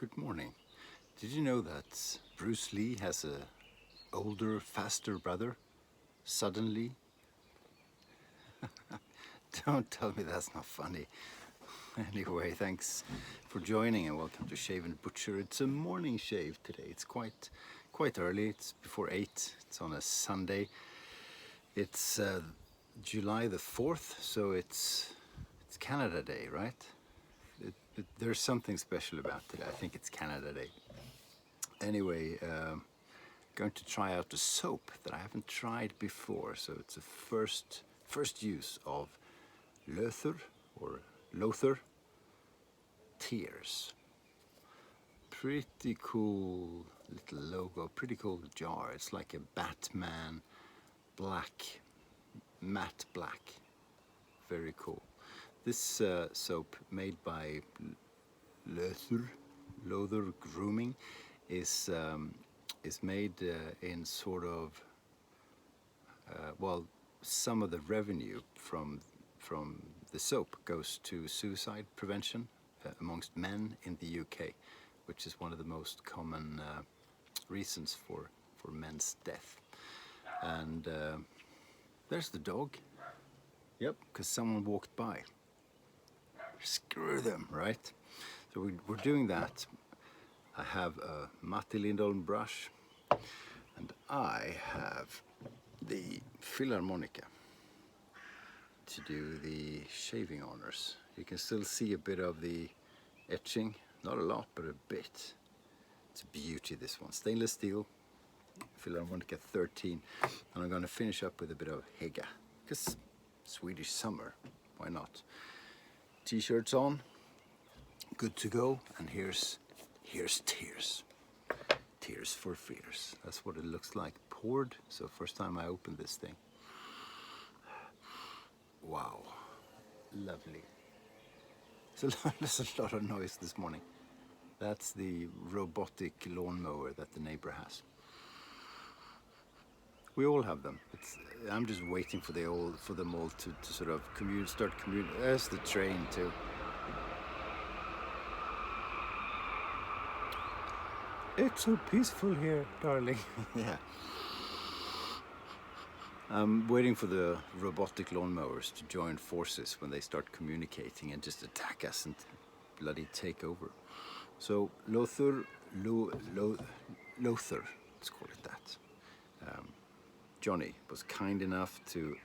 Good morning. Did you know that Bruce Lee has a older, faster brother? Suddenly? Don't tell me that's not funny. Anyway, thanks for joining and welcome to Shave&Butcher. It's a morning shave today. It's quite early. It's before 8. It's on a Sunday. It's July the 4th, so it's Canada Day, right? There's something special about today. I think it's Canada Day. Anyway, going to try out a soap that I haven't tried before. So it's a first use of Løthur or Løthur Tears. Pretty cool little logo, pretty cool jar. It's like a Batman black, matte black. Very cool. This soap made by Løthur Grooming is made in sort of well, some of the revenue from the soap goes to suicide prevention amongst men in the UK, which is one of the most common reasons for men's death. And there's the dog. Yep, because someone walked by. Screw them, right? So we're doing that. I have a Matti Lindholm brush and I have the Filharmonica to do the shaving honors. You can still see a bit of the etching, not a lot, but a bit. It's a beauty, this one. Stainless steel, Filharmonica 13, and I'm going to finish up with a bit of HEGA, because Swedish summer, why not? T-shirts on, good to go, and here's tears. Tears for fears. That's what it looks like poured. So first time I opened this thing. Wow, lovely. There's a lot of noise this morning. That's the robotic lawnmower that the neighbor has. We all have them. I'm just waiting for them all to sort of start commuting. There's the train too. It's so peaceful here, darling. Yeah. I'm waiting for the robotic lawnmowers to join forces when they start communicating and just attack us and bloody take over. So Løthur, let's call it that. Johnny was kind enough to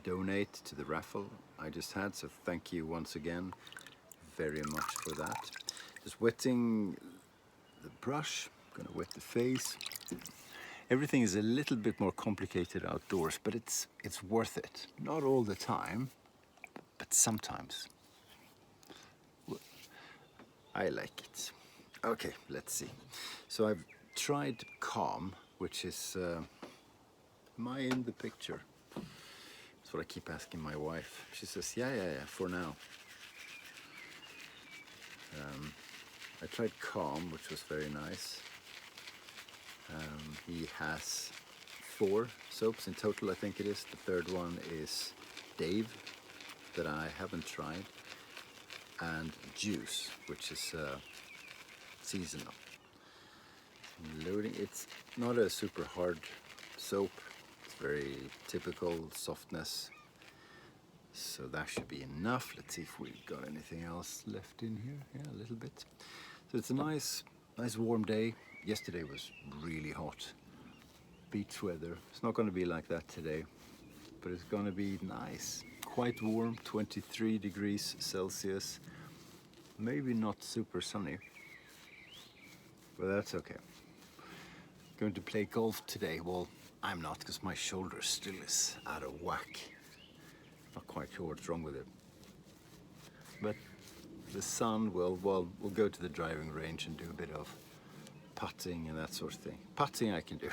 donate to the raffle I just had, so thank you once again very much for that. Just wetting the brush, I'm gonna wet the face. Everything is a little bit more complicated outdoors, but it's worth it. Not all the time, but sometimes. I like it. Okay, let's see. So I've tried Calm, which is am I in the picture? That's what I keep asking my wife. She says, yeah, for now. I tried Calm, which was very nice. He has 4 soaps in total, I think it is. The third one is Dave, that I haven't tried. And Juice, which is seasonal. Loading. It's not a super hard soap. It's very typical softness. So that should be enough. Let's see if we've got anything else left in here. Yeah, a little bit. So it's a nice warm day. Yesterday was really hot. Beach weather. It's not going to be like that today, but it's going to be nice. Quite warm, 23 degrees Celsius. Maybe not super sunny, but that's okay. Going to play golf today. Well, I'm not, because my shoulder still is out of whack. Not quite sure what's wrong with it. But the sun will, well, we'll go to the driving range and do a bit of putting and that sort of thing. Putting I can do.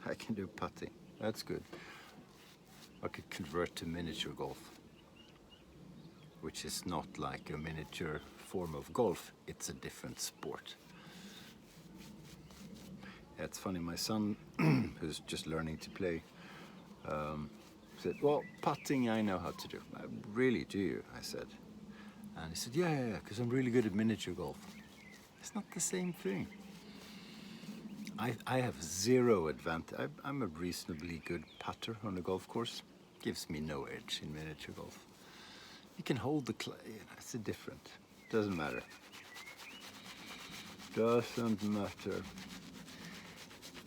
I can do putting. That's good. I could convert to miniature golf, which is not like a miniature form of golf. It's a different sport. Yeah, it's funny, my son, who's just learning to play, said, well, putting I know how to do. Really, do you? I said. And he said, yeah, because I'm really good at miniature golf. It's not the same thing. I have zero advantage. I'm a reasonably good putter on a golf course. Gives me no edge in miniature golf. You can hold the clay. It's a different. Doesn't matter. Doesn't matter.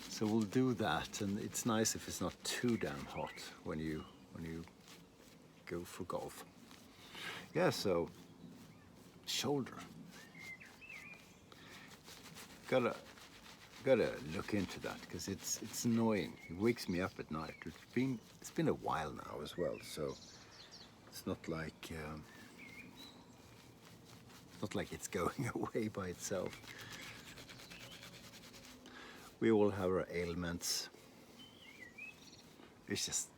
So we'll do that, and it's nice if it's not too damn hot when you go for golf. Yeah. So shoulder. Gotta look into that because it's annoying. It wakes me up at night. It's been a while now as well, so it's not like it's going away by itself. We all have our ailments. It's just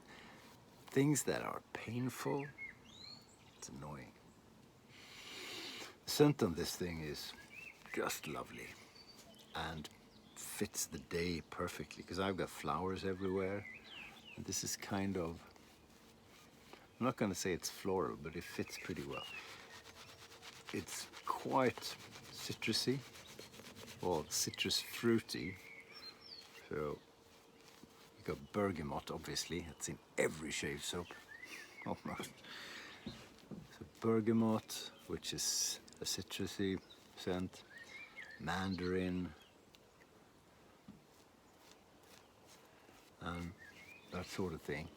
things that are painful. It's annoying. The scent on this thing is just lovely and fits the day perfectly because I've got flowers everywhere, and this is kind of, I'm not going to say it's floral, but it fits pretty well. It's quite citrusy, well, citrus fruity. So you got bergamot, obviously. It's in every shave soap, almost. So bergamot, which is a citrusy scent, mandarin, that sort of thing.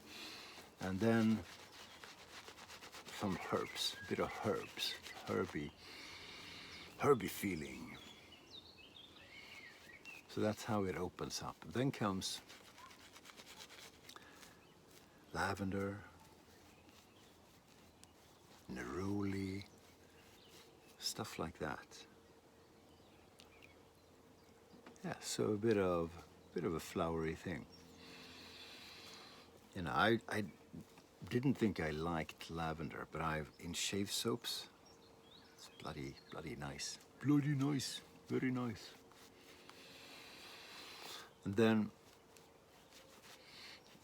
And then some herbs, a bit of herbs, herby feeling. So that's how it opens up. Then comes lavender, neroli, stuff like that. Yeah, so a bit of a flowery thing. You know, I didn't think I liked lavender, but in shave soaps, it's bloody nice. Bloody nice, very nice. And then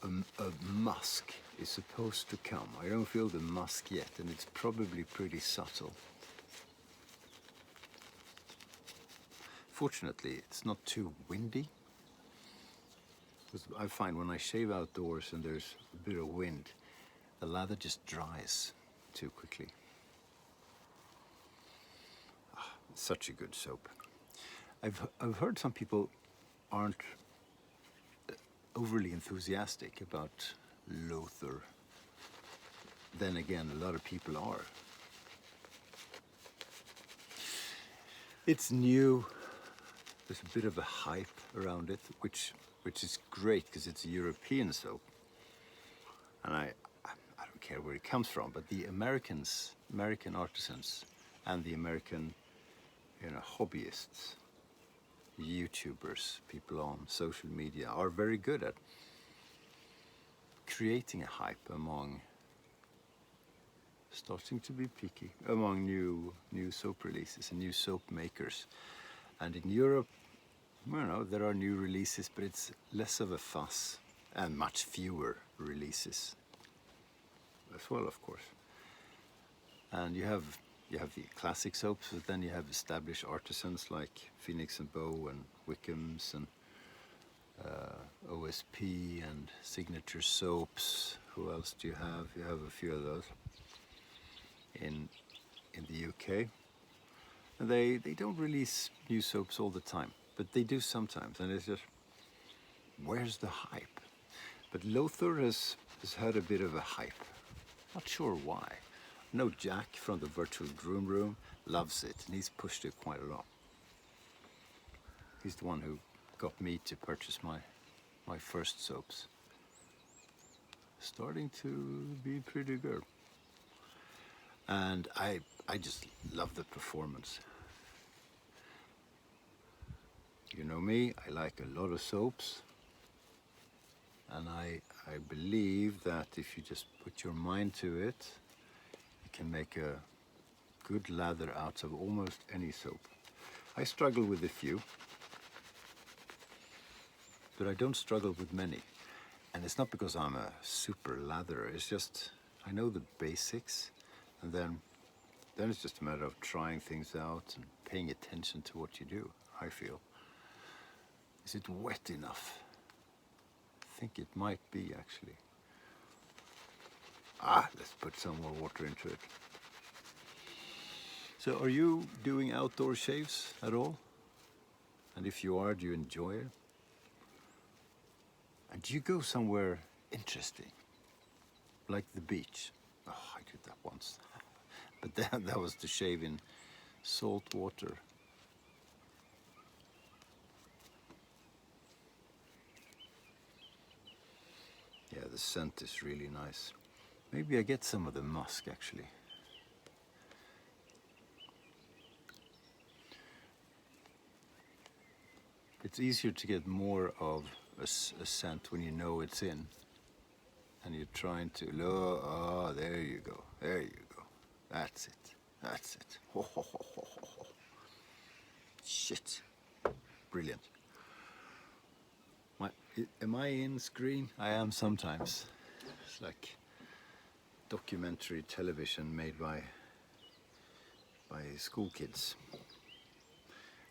a musk is supposed to come. I don't feel the musk yet, and it's probably pretty subtle. Fortunately, it's not too windy. Because I find when I shave outdoors and there's a bit of wind, the lather just dries too quickly. Such a good soap. I've heard some people aren't overly enthusiastic about Løthur. Then again, a lot of people are. It's new. There's a bit of a hype around it, which is great because it's a European soap, and I don't care where it comes from, but the American artisans and the American, hobbyists, YouTubers, people on social media are very good at creating a hype starting to be picky, among new soap releases and new soap makers. And in Europe, there are new releases, but it's less of a fuss and much fewer releases as well, of course. And you have the classic soaps, but then you have established artisans like Phoenix and Bow and Wickham's and OSP and Signature Soaps. Who else do you have? You have a few of those in the UK. And they don't release new soaps all the time, but they do sometimes, and it's just, where's the hype? But Løthur has had a bit of a hype. Not sure why. I know Jack from the Virtual Groom Room loves it, and he's pushed it quite a lot. He's the one who got me to purchase my first soaps. Starting to be pretty good. And I just love the performance. You know me, I like a lot of soaps. And I believe that if you just put your mind to it, you can make a good lather out of almost any soap. I struggle with a few, but I don't struggle with many. And it's not because I'm a super latherer, it's just I know the basics, and then it's just a matter of trying things out and paying attention to what you do, I feel. Is it wet enough? I think it might be, actually. Let's put some more water into it. So are you doing outdoor shaves at all? And if you are, do you enjoy it? And do you go somewhere interesting? Like the beach? Oh, I did that once. But that was to shave in salt water. Yeah, the scent is really nice. Maybe I get some of the musk, actually. It's easier to get more of a scent when you know it's in. And you're trying to, there you go, there you go. That's it, that's it. Ho, ho, ho, ho, ho, ho. Shit, brilliant. Am I in screen? I am sometimes. It's like documentary television made by school kids.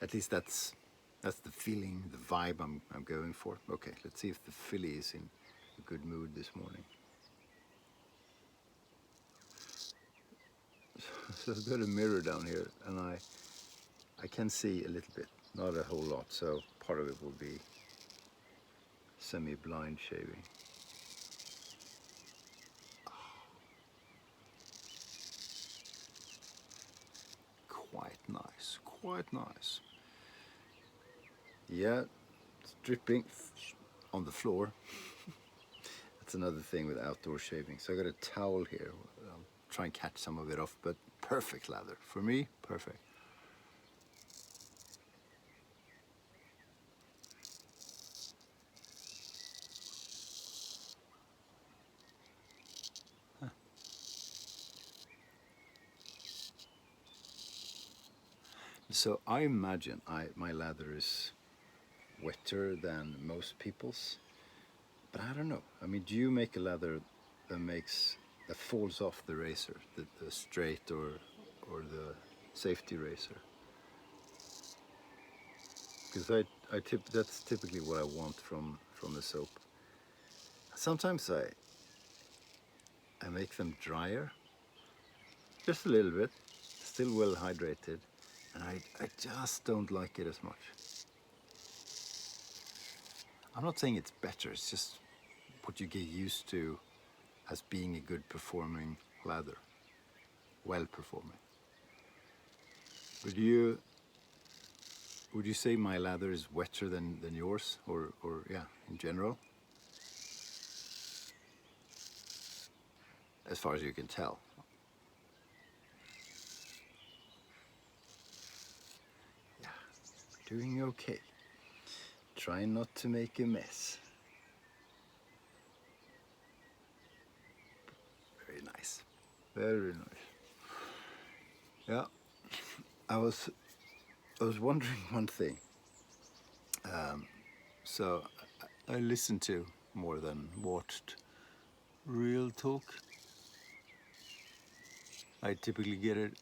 At least that's the feeling, the vibe I'm going for. Okay, let's see if the filly is in a good mood this morning. So I've got a mirror down here, and I can see a little bit, not a whole lot. So part of it will be semi-blind shaving. Quite nice, quite nice. Yeah, it's dripping on the floor. That's another thing with outdoor shaving. So I got a towel here. I'll try and catch some of it off, but perfect lather. For me, perfect. Huh. So I imagine my lather is wetter than most people's, but I don't know. I mean, do you make a lather that falls off the razor, the straight or the safety razor? Because that's typically what I want from the soap. Sometimes I make them drier, just a little bit, still well hydrated, and I just don't like it as much. I'm not saying it's better, it's just what you get used to as being a good performing lather, well performing. Would you say my lather is wetter than yours, or yeah, in general? As far as you can tell. Yeah, doing okay. Trying not to make a mess. Very nice. Very nice. Yeah. I was wondering one thing. So I listened to more than watched Real Talk. I typically get it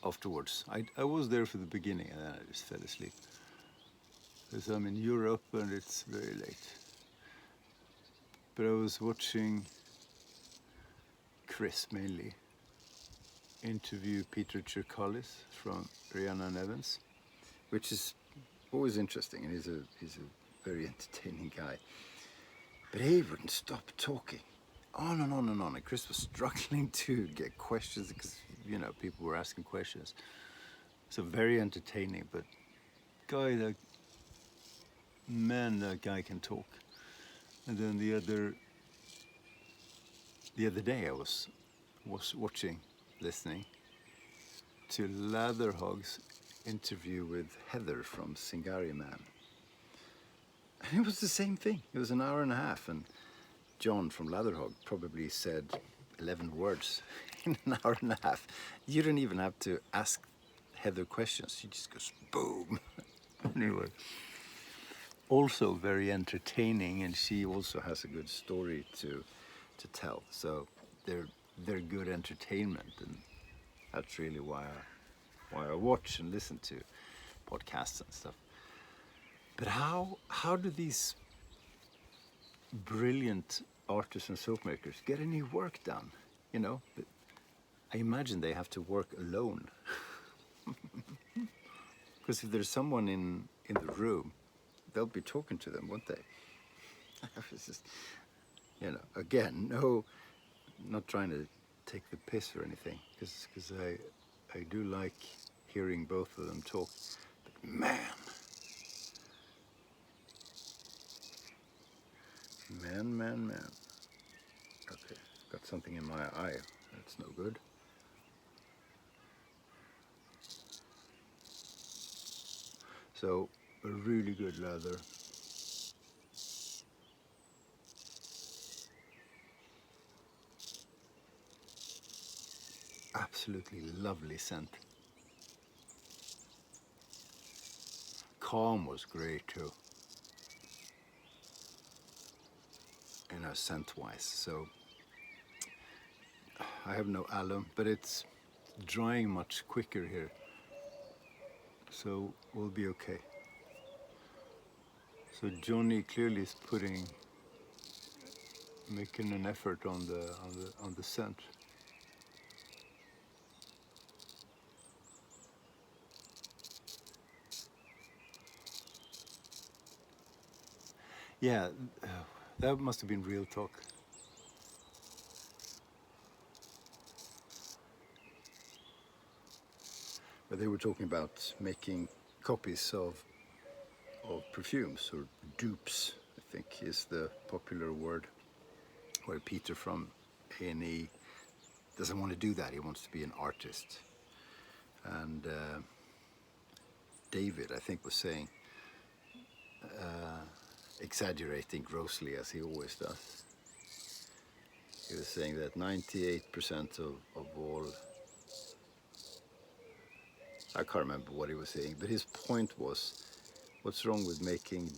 afterwards. I was there for the beginning and then I just fell asleep. Because I'm in Europe and it's very late. But I was watching Chris mainly interview Peter Cherkalis from Rhiannon Evans, which is always interesting, and he's a very entertaining guy. But he wouldn't stop talking, on and on and on. And Chris was struggling to get questions because people were asking questions. So very entertaining, but that guy can talk. And then the other day I was listening to Latherhog's interview with Heather from Singari Man. And it was the same thing. It was an hour and a half, and John from Latherhog probably said 11 words in an hour and a half. You don't even have to ask Heather questions. She just goes boom. Anyway, also very entertaining, and she also has a good story to tell. So they're good entertainment, and that's really why while I watch and listen to podcasts and stuff. But how do these brilliant artists and soap makers get any work done? You know, I imagine they have to work alone. Because if there's someone in the room, they'll be talking to them, won't they? It's just, you know, again, no, not trying to take the piss or anything, because I do like hearing both of them talk. But man, man. Okay, got something in my eye. That's no good. So, a really good leather. Absolutely lovely scent. Calm was great too, you know, scent-wise. So, I have no alum, but it's drying much quicker here. So, we'll be okay. So Johnny clearly is making an effort on the scent. Yeah, that must have been real talk. But they were talking about making copies of perfumes, or dupes, I think is the popular word. Where Peter from A&E doesn't want to do that. He wants to be an artist. And David, I think, was saying, exaggerating grossly as he always does. He was saying that 98% of all, I can't remember what he was saying, but his point was, what's wrong with making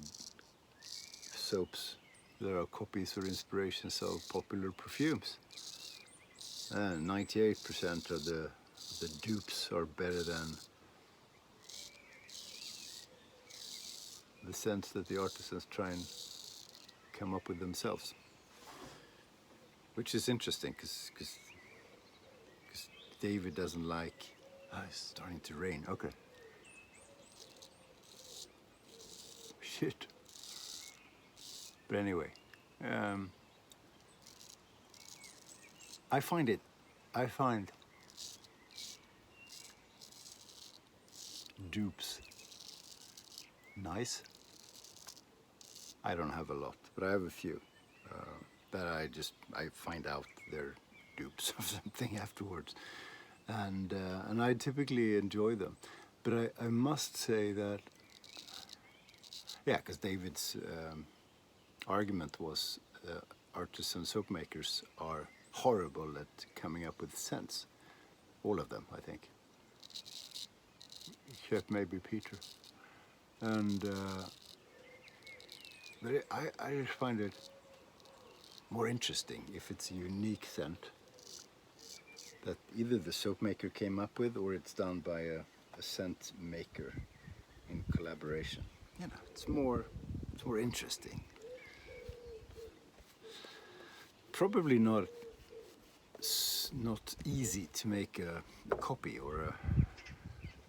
soaps that are copies or inspirations of popular perfumes? And 98% of the dupes are better than the scents that the artisans try and come up with themselves. Which is interesting, because David doesn't like... it's starting to rain, okay. Shit. But anyway, I find dupes nice. I don't have a lot, but I have a few that I find out they're dupes of something afterwards, and I typically enjoy them. But I must say that, yeah, because David's argument was artisan soap makers are horrible at coming up with scents. All of them, I think. Except maybe Peter. And but I just find it more interesting if it's a unique scent that either the soap maker came up with, or it's done by a scent maker in collaboration. You know, it's more interesting. Probably not easy to make a copy or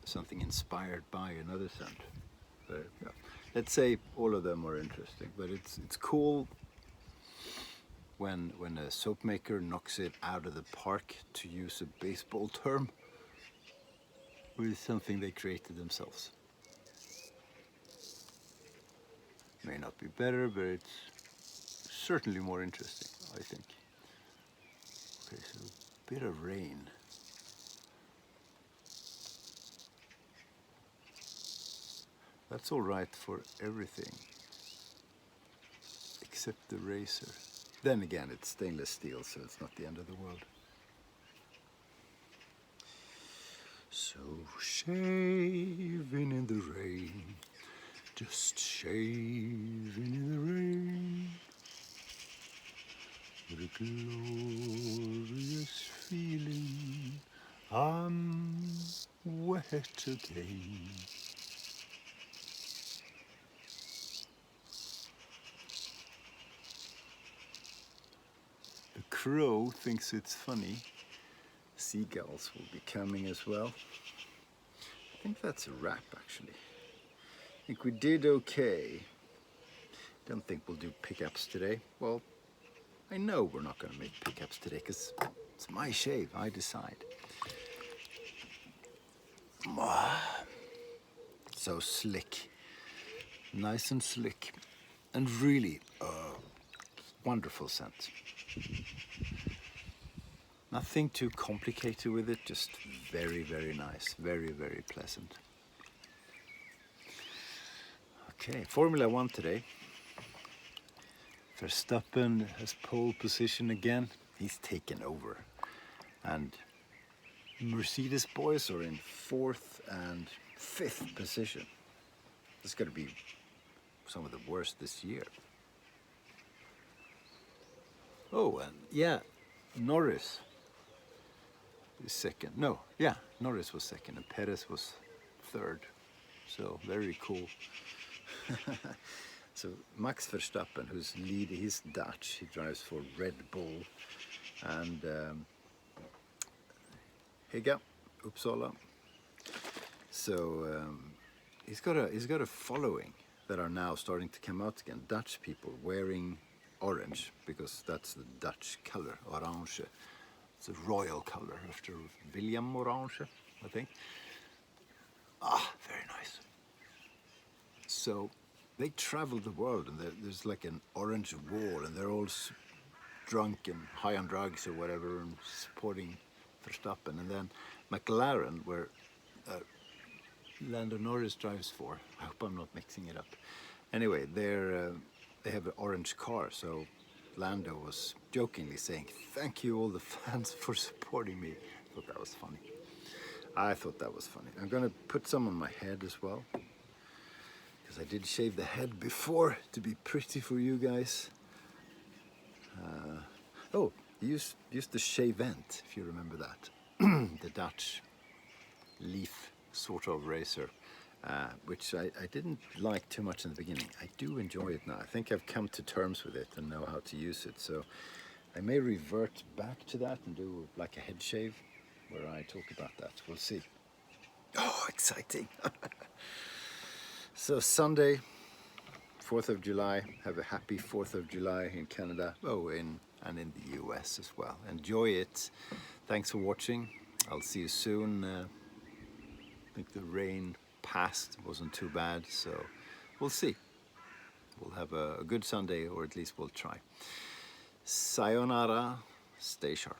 something inspired by another scent. But, yeah. Let's say all of them are interesting, but it's cool when a soap maker knocks it out of the park, to use a baseball term, with something they created themselves. May not be better, but it's certainly more interesting, I think. Okay, so a bit of rain. That's all right for everything, except the razor. Then again, it's stainless steel, so it's not the end of the world. So shaving in the rain, just shaving in the rain, what a glorious feeling. I'm wet again. The crow thinks it's funny. Seagulls will be coming as well. I think that's a wrap actually. I think we did okay. Don't think we'll do pickups today. Well, I know we're not going to make pickups today because it's my shave, I decide. So slick, nice and slick, and really wonderful scent. Nothing too complicated with it, just very, very nice, very, very pleasant. Okay, Formula 1 today. Verstappen has pole position again. He's taken over. And Mercedes boys are in 4th and 5th position. This is going to be some of the worst this year. Oh, and yeah, Norris is second. No, yeah, Norris was second and Perez was 3rd. So very cool. So Max Verstappen, who's leading, he's Dutch. He drives for Red Bull and HEGA Upsala. So he's got a following that are now starting to come out again. Dutch people wearing orange because that's the Dutch color, orange. It's a royal color after William Orange, I think. Ah, very nice. So they travel the world, and there's like an orange wall, and they're all drunk and high on drugs or whatever, and supporting Verstappen. And then McLaren, where Lando Norris drives for. I hope I'm not mixing it up. Anyway, they have an orange car, so Lando was jokingly saying, "Thank you all the fans for supporting me." I thought that was funny. I'm gonna put some on my head as well, because I did shave the head before to be pretty for you guys. Oh, used the Shave&Butcher, if you remember that. The Dutch leaf sort of razor, which I didn't like too much in the beginning. I do enjoy it now. I think I've come to terms with it and know how to use it. So I may revert back to that and do like a head shave where I talk about that. We'll see. Oh, exciting. So Sunday, 4th of July. Have a happy 4th of July in Canada. Oh, and in the US as well. Enjoy it. Thanks for watching. I'll see you soon. I think the rain passed, wasn't too bad, so we'll see. We'll have a good Sunday, or at least we'll try. Sayonara, stay sharp.